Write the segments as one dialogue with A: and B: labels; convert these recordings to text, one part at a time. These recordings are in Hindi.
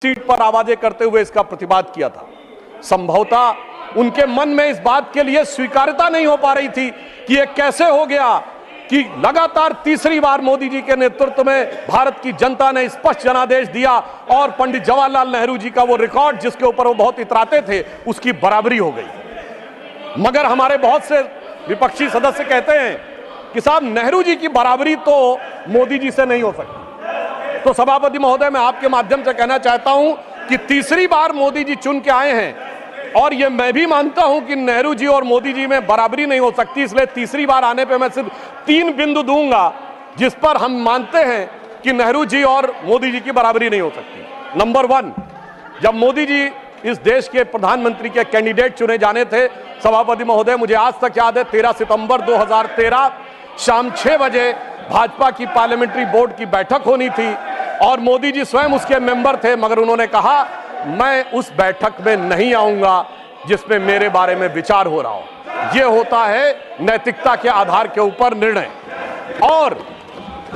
A: सीट पर आवाजें करते हुए इसका प्रतिवाद किया था। संभवतः उनके मन में इस बात के लिए स्वीकार्यता नहीं हो पा रही थी कि यह कैसे हो गया कि लगातार तीसरी बार मोदी जी के नेतृत्व में भारत की जनता ने स्पष्ट जनादेश दिया और पंडित जवाहरलाल नेहरू जी का वो रिकॉर्ड जिसके ऊपर वो बहुत इतराते थे उसकी बराबरी हो गई। मगर हमारे बहुत से विपक्षी सदस्य कहते हैं कि साहब नेहरू जी की बराबरी तो मोदी जी से नहीं हो सकती। तो सभापति महोदय, मैं आपके माध्यम से कहना चाहता हूं कि तीसरी बार मोदी जी चुन के आए हैं और ये मैं भी मानता हूं कि नेहरू जी और मोदी जी में बराबरी नहीं हो सकती, इसलिए तीसरी बार आने पे मैं सिर्फ 3 बिंदु दूंगा जिस पर हम मानते हैं कि नेहरू जी और मोदी जी की बराबरी नहीं हो सकती। नंबर 1, जब मोदी जी इस देश के प्रधानमंत्री के कैंडिडेट चुने जाने थे, सभापति महोदय मुझे आज तक याद है 13 सितंबर 2013 शाम 6 बजे भाजपा की पार्लियामेंट्री बोर्ड की बैठक होनी थी और मोदी जी स्वयं उसके मेंबर थे, मगर उन्होंने कहा मैं उस बैठक में नहीं आऊंगा जिसमें मेरे बारे में विचार हो रहा हो। यह होता है नैतिकता के आधार के ऊपर निर्णय। और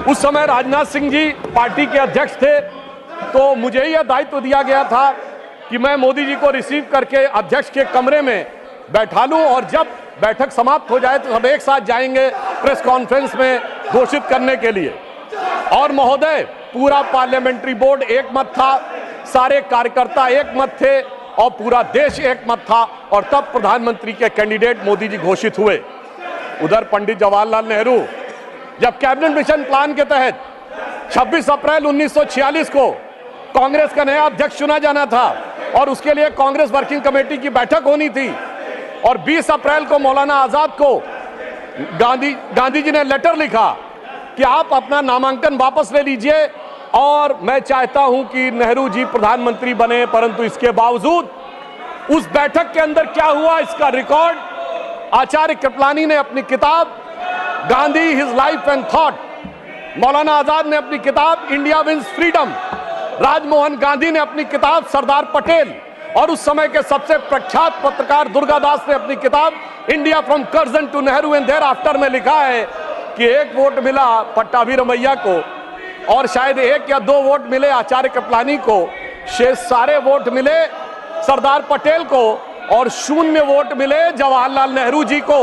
A: उस समय राजनाथ सिंह जी पार्टी के अध्यक्ष थे, तो मुझे यह दायित्व दिया गया था कि मैं मोदी जी को रिसीव करके अध्यक्ष के कमरे में बैठा लूं और जब बैठक समाप्त हो जाए तो सब एक साथ जाएंगे प्रेस कॉन्फ्रेंस में घोषित करने के लिए। और महोदय, पूरा पार्लियामेंट्री बोर्ड एक मत था, सारे कार्यकर्ता एक मत थे और पूरा देश एक मत था और तब प्रधानमंत्री के कैंडिडेट मोदी जी घोषित हुए। उधर पंडित जवाहरलाल नेहरू जब कैबिनेट मिशन प्लान के तहत 26 अप्रैल 1946 को कांग्रेस का नया अध्यक्ष चुना जाना था और उसके लिए कांग्रेस वर्किंग कमेटी की बैठक होनी थी और 20 अप्रैल को मौलाना आजाद को गांधी जी ने लेटर लिखा कि आप अपना नामांकन वापस ले लीजिए और मैं चाहता हूं कि नेहरू जी प्रधानमंत्री बने। परंतु इसके बावजूद उस बैठक के अंदर क्या हुआ इसका रिकॉर्ड आचार्य कृपलानी ने अपनी किताब Gandhi his life and thought, Maulana Azad ने अपनी किताब India wins freedom, Rajmohan Gandhi ने अपनी किताब सरदार पटेल और उस समय के सबसे प्रख्यात पत्रकार दुर्गादास ने अपनी किताब India from Curzon to Nehru and thereafter में लिखा है कि 1 वोट मिला पट्टाभी रमैया को और शायद 1 या 2 वोट मिले आचार्य कृपलानी को, शेष सारे वोट मिले सरदार पटेल को और 0 वोट मिले जवाहरलाल नेहरू जी को।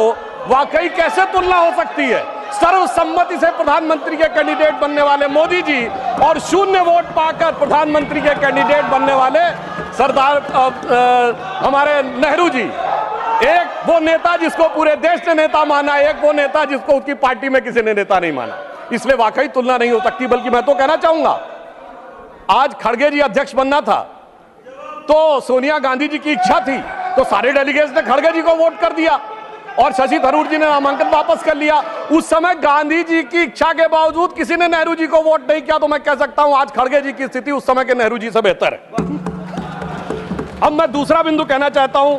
A: वाकई कैसे तुलना हो सकती है? सर्वसम्मति से प्रधानमंत्री के कैंडिडेट बनने वाले मोदी जी और 0 वोट पाकर प्रधानमंत्री के कैंडिडेट बनने वाले सरदार हमारे नेहरू जी। एक वो नेता जिसको पूरे देश ने नेता माना, एक वो नेता जिसको उसकी पार्टी में किसी ने नेता नहीं माना। इसलिए वाकई तुलना नहीं हो सकती। बल्कि मैं तो कहना चाहूंगा, आज खड़गे जी अध्यक्ष बनना था तो सोनिया गांधी जी की इच्छा थी तो सारे डेलीगेट्स ने खड़गे जी को वोट कर दिया और शशि थरूर जी ने नामांकन वापस कर लिया। उस समय गांधी जी की इच्छा के बावजूद किसी ने नेहरू जी को वोट नहीं किया, तो मैं कह सकता हूं आज खड़गे जी की स्थिति उस समय के नेहरू जी से बेहतर है। अब मैं दूसरा बिंदु कहना चाहता हूं